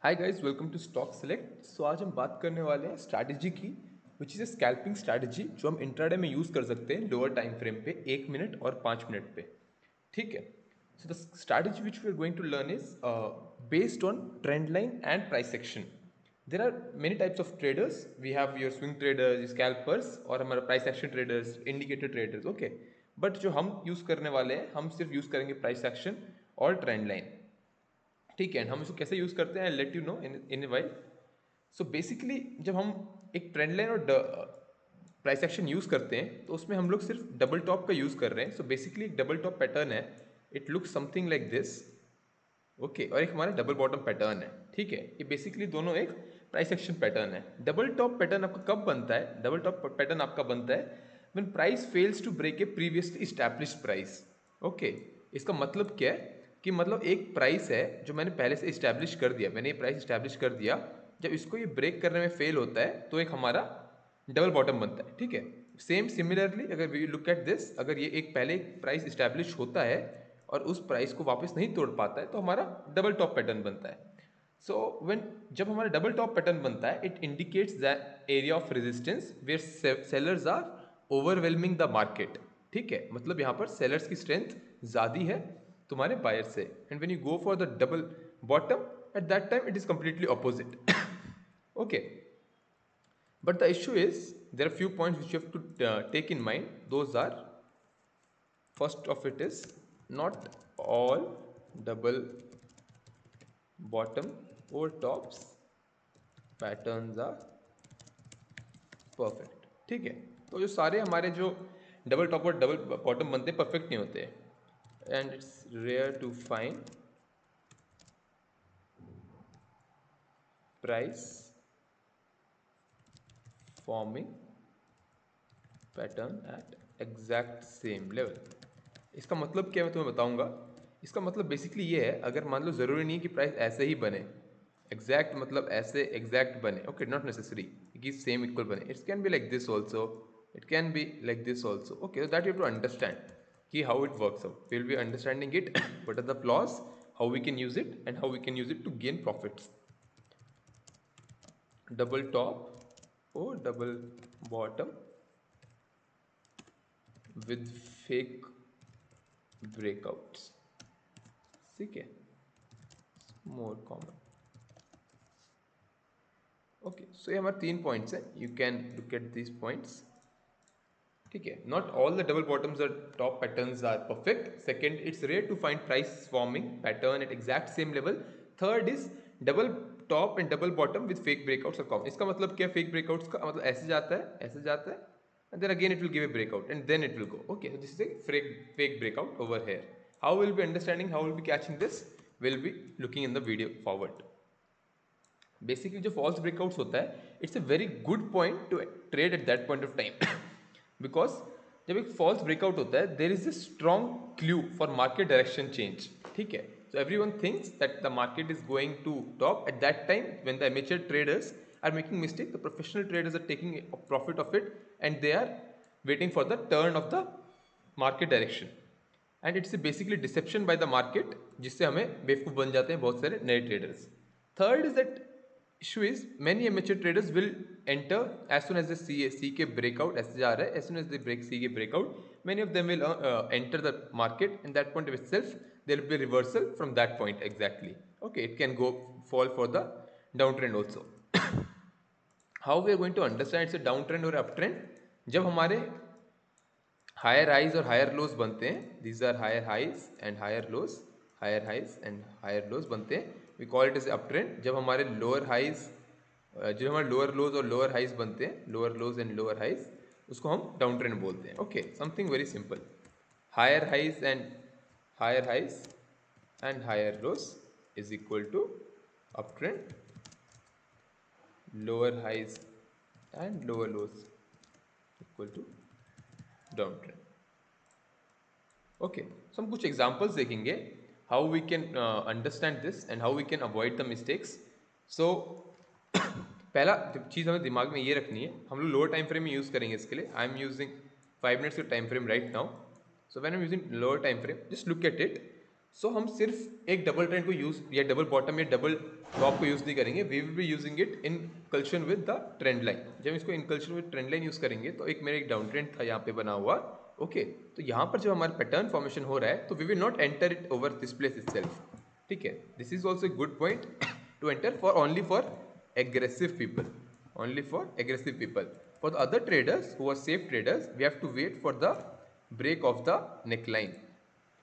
Hi guys, welcome to stock select. So आज हम बात करने वाले हैं स्ट्रैटेजी की, which is a scalping strategy जो हम इंट्राडे में यूज़ कर सकते हैं लोअर टाइम फ्रेम पे 1 मिनट और 5 मिनट पे। ठीक है। So the strategy which we are going to learn is based on trend line and price action. There are many types of traders. We have your swing traders, scalpers और हमारा price action traders, indicator traders. Okay, but जो हम use करने वाले हैं, हम सिर्फ use करेंगे प्राइस एक्शन और ट्रेंड लाइन। ठीक है, हम इसको कैसे यूज़ करते हैं, let you know in a while. So basically जब हम एक ट्रेंड लाइन और प्राइस एक्शन यूज़ करते हैं तो उसमें हम लोग सिर्फ डबल टॉप का यूज़ कर रहे हैं। सो बेसिकली एक डबल टॉप पैटर्न है, it looks something like this. Okay, और एक हमारा डबल बॉटम पैटर्न है। ठीक है, ये बेसिकली दोनों एक प्राइस एक्शन पैटर्न है। डबल टॉप पैटर्न आपका कब बनता है? डबल टॉप पैटर्न आपका बनता है when price fails to break a previously established price. Okay, इसका मतलब क्या है कि मतलब एक प्राइस है जो मैंने पहले से इस्टेब्लिश कर दिया, मैंने ये प्राइस इस्टेब्लिश कर दिया, जब इसको ये ब्रेक करने में फेल होता है तो एक हमारा डबल बॉटम बनता है। ठीक है, सेम सिमिलरली अगर वी लुक एट दिस, अगर ये एक पहले एक प्राइस इस्टेब्लिश होता है और उस प्राइस को वापस नहीं तोड़ पाता है तो हमारा डबल टॉप पैटर्न बनता है। सो व्हेन जब हमारा डबल टॉप पैटर्न बनता है, it indicates the area of resistance where sellers are overwhelming the market. ठीक है, मतलब यहाँ पर सेलर्स की स्ट्रेंथ ज़्यादा है तुम्हारे बायर से, and when you go for the double bottom eight that time it is completely opposite. Okay, but the issue is there are few points which you have to take in mind. Those are, first of it is, not all double bottom or tops patterns are perfect. ठीक है, तो जो सारे हमारे जो double top और double bottom बनते हैं परफेक्ट नहीं होते, and it's rare to find price forming pattern at exact same level. इसका मतलब क्या है मैं तुम्हें बताऊंगा। इसका मतलब बेसिकली ये है, अगर मान लो ज़रूरी नहीं है कि प्राइस ऐसे ही बने, एग्जैक्ट मतलब ऐसे एग्जैक्ट बने। ओके, नॉट नेसेसरी कि सेम इक्वल बने, it's can be like this also, it can be like this also. Okay, that you to understand कि how it works out, will be understanding it what are the flaws, how we can use it and how we can use it to gain profits. Double top और double bottom with fake breakouts। ठीक है, more common. Okay, सो ये हमारे 3 points हैं, you can look at this points. ठीक है, not all the double bottoms और top patterns are perfect. Second, it's rare to find price forming pattern at exact same level. Third is double top and double bottom with fake breakouts are common. इसका मतलब क्या? Fake breakouts का मतलब ऐसे जाता है, ऐसे जाता है, and then again it will give a breakout and then it will go. Okay, so this is a fake breakout over here. How we'll be understanding, how we'll be catching this, we'll be looking in the video forward. Basically जो false breakouts होता है, it's a very good point to trade at that point of time, because जब एक false breakout होता है there is a strong clue for market direction change. ठीक है, so everyone thinks that the market is going to top at that time when the amateur traders are making mistake, the professional traders are taking a profit of it and they are waiting for the turn of the market direction, and it's a basically deception by the market, जिससे हमें बेवकूफ़ बन जाते हैं बहुत सारे नए traders. Third is that issue is many amateur traders will enter as soon as they see के breakout ऐसे जा रहा है, as soon as they see के breakout, many of them will enter the market, and that point of itself there will be reversal from that point exactly. Okay, it can go fall for the downtrend also. How we are going to understand it's a down trend और up trend? जब हमारे higher highs और higher lows बनते हैं, these are higher highs and higher lows, higher highs and higher lows बनते हैं, we call it as up trend. जब हमारे लोअर हाइज, जो हमारे लोअर लोज और लोअर हाइज बनते हैं, lower lows and lower highs, उसको हम डाउन ट्रेंड बोलते हैं। Okay, something very simple, higher highs and higher lows is equal to up trend, lower highs and lower lows equal to down trend. Okay, so हम कुछ examples देखेंगे how we can understand this and how we can avoid the mistakes. So पहला चीज़ हमें दिमाग में ये रखनी है, हम लोग लोअर टाइम फ्रेम में यूज़ करेंगे इसके लिए। आई एम यूजिंग 5 मिनट्स का time frame right now. So when I am using lower time frame, just look at it. So हम सिर्फ एक डबल ट्रेंड को यूज या डबल बॉटम या डबल टॉप को यूज नहीं करेंगे, we will be using it inclusion with the trend line. जब इसको inclusion with trend line use करेंगे तो एक मेरा एक डाउन ट्रेंड था यहाँ पे बना हुआ, ओके तो यहाँ पर जब हमारा पैटर्न फॉर्मेशन हो रहा है तो we will not enter it over this place itself, ठीक है। This is also good point to enter for only for aggressive people, only for aggressive people. For the other traders who are safe traders, we have to wait for the break of the neckline.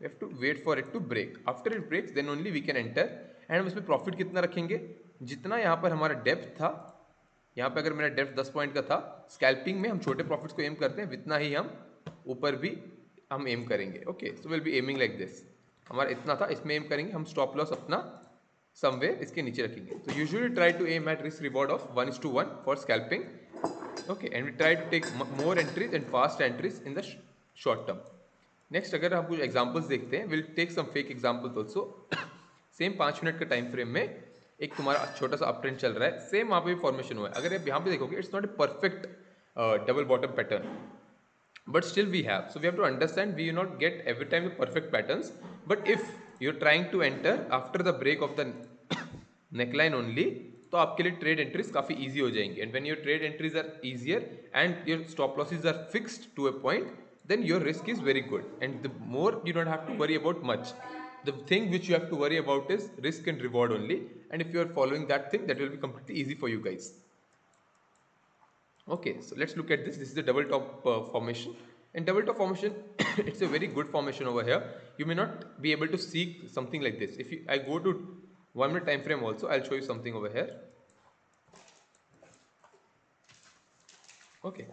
We have to wait for it to break. After it breaks, then only we can enter. And हम इसमें profit कितना रखेंगे, जितना यहाँ पर हमारा depth था, यहाँ पे अगर मेरा डेप्थ 10 पॉइंट का था, स्कैल्पिंग में हम छोटे प्रॉफिट्स को एम करते हैं, इतना ही हम ऊपर भी हम एम करेंगे, okay. So will be aiming like this, हमारा इतना था इसमें एम करेंगे, हम स्टॉप लॉस अपना समवेयर इसके नीचे रखेंगे। तो usually try to aim at risk reward of 1:1 for scalping, okay, and we try to take more entries and fast entries in the short term. Next अगर हम कुछ एग्जांपल्स देखते हैं, will take some fake examples also. Same 5 minute का time frame में एक तुम्हारा छोटा सा अप ट्रेंड चल रहा है, सेम वहाँ पे भी फॉर्मेशन हुआ है। अगर आप यहाँ पे देखोगे, it's not a perfect double bottom pattern, but still we have, so we have to understand we will not get every time the perfect patterns, but if you're trying to enter after the break of the neckline only, तो आपके लिए trade entries काफी easy हो जाएंगे। And when your trade entries are easier and your stop losses are fixed to a point, then your risk is very good, and the more you don't have to worry about much. The thing which you have to worry about is risk and reward only, and if you are following that thing, that will be completely easy for you guys. Okay, so let's look at this. This is the double top formation, and double top formation it's a very good formation over here. You may not be able to see something like this. If I go to 1 minute time frame also, I'll show you something over here. Okay,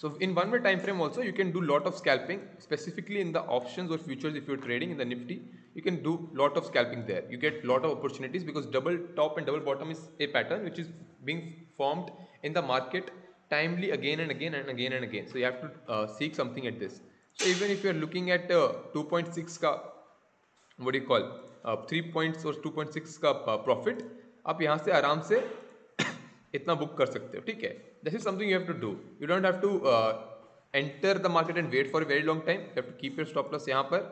so in 1 minute time frame also you can do lot of scalping, specifically in the options or futures. If you're trading in the Nifty, you can do lot of scalping there. You get lot of opportunities because double top and double bottom is a pattern which is being formed in the market timely again and again and again and again. So you have to seek something at this. So even if you're looking at 2.6 ka, what do you call 3 points or 2.6 का profit, आप यहाँ से आराम से इतना book कर सकते हो, ठीक है। This is something you have to do, you don't have to enter the market and wait for a very long time. You have to keep your stop loss यहाँ पर,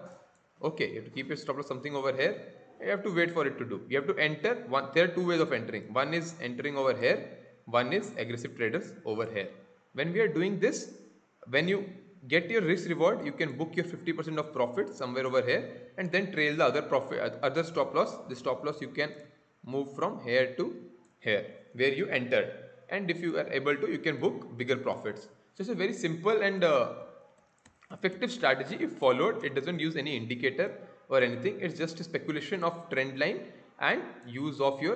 okay, you have to keep your stop loss something over here, you have to wait for it to do. You have to enter one. There are two ways of entering. One is entering over here, one is aggressive traders over here. When we are doing this, when you get your risk reward, you can book your 50% of profit somewhere over here and then trail the other profit, other stop loss. The stop loss you can move from here to here where you entered, and if you are able to, you can book bigger profits. So it's a very simple and effective strategy if followed. It doesn't use any indicator or anything, it's just a speculation of trend line and use of your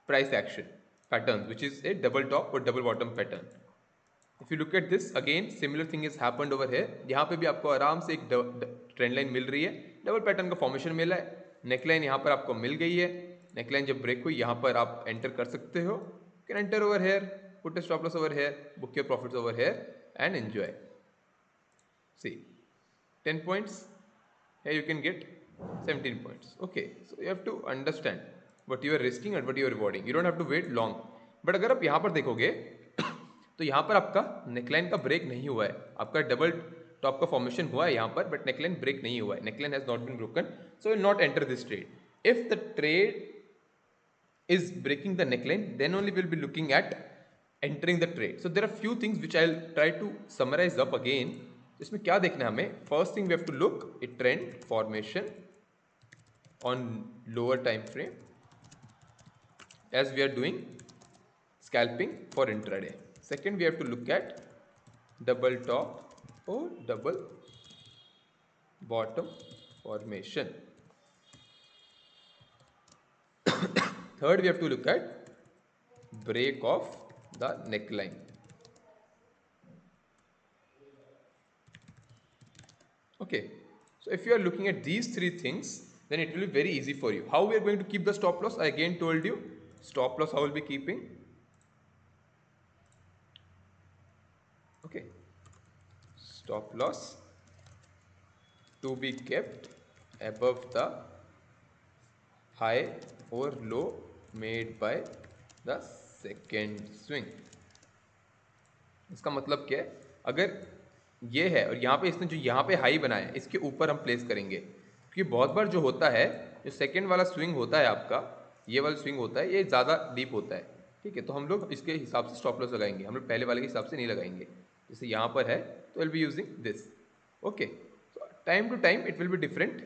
price action patterns, which is a double top or double bottom pattern. If you look at this again, similar thing has happened over here. यहाँ पे भी आपको आराम से एक trend line मिल रही है, double pattern का फॉर्मेशन मिला है, नेकलाइन यहाँ पर आपको मिल गई है, नेकलाइन जब ब्रेक हुई यहाँ पर आप एंटर कर सकते हो, can enter over here, put a stop loss over here, book your profits over here and enjoy. See, 10 points, here you can get 17 points. Okay, so you have to understand what you are risking and what you are rewarding. You don't have to wait long. But अगर आप यहाँ पर देखोगे तो यहाँ पर आपका neckline का ब्रेक नहीं हुआ है, आपका डबल टॉप का फॉर्मेशन हुआ है यहाँ पर, बट नेकलाइन ब्रेक नहीं हुआ है, neckline has not been broken, so will not enter this trade. If the trade is breaking the neckline, then only we'll be looking at entering the trade. So there are few things which I'll try to summarize up again. इसमें क्या देखना है हमें? First thing we have to look at trend formation on lower time frame as we are doing scalping for intraday. Second, we have to look at double top or double bottom formation. Third, we have to look at break of the neckline. Okay, so if you are looking at these three things, then it will be very easy for you. How we are going to keep the stop loss? I again told you, stop loss I will be keeping. Okay, stop loss to be kept above the high or low made by the second swing. इसका मतलब क्या है? अगर ये है, और यहाँ पे इसने जो यहाँ पे हाई बनाया है इसके ऊपर हम प्लेस करेंगे, क्योंकि बहुत बार जो होता है, जो सेकेंड वाला स्विंग होता है आपका, ये वाला स्विंग होता है, ये ज़्यादा डीप होता है। ठीक है, तो हम लोग इसके हिसाब से स्टॉप लॉस लगाएंगे, हम लोग पहले वाले के हिसाब से नहीं लगाएंगे। जैसे यहाँ पर है तो will be using this. Okay, तो time to time it will be different.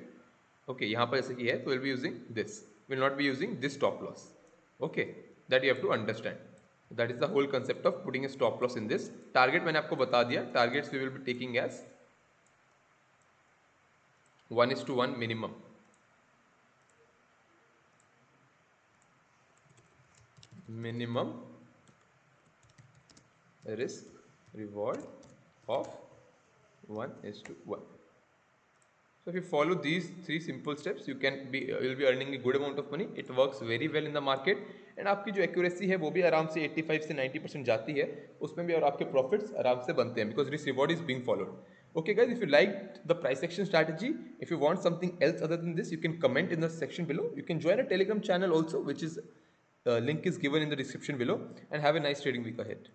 Okay, यहाँ पर जैसे कि है तो will be using this, will not be using this stop loss. Okay, that you have to understand. That is the whole concept of putting a stop loss in this. Target मैंने आपको बता दिया, targets we will be taking as 1:1 minimum. Minimum risk reward of 1:1. So if you follow these three simple steps, you will be earning a good amount of money. It works very well in the market, and आपकी जो accuracy है वो भी आराम से 85 से 90% जाती है उसमें भी, और आपके profits आराम से बनते हैं because risk reward is being followed. Okay guys, if you liked the price action strategy, if you want something else other than this, you can comment in the section below. You can join a Telegram channel also, which is link is given in the description below, and have a nice trading week ahead.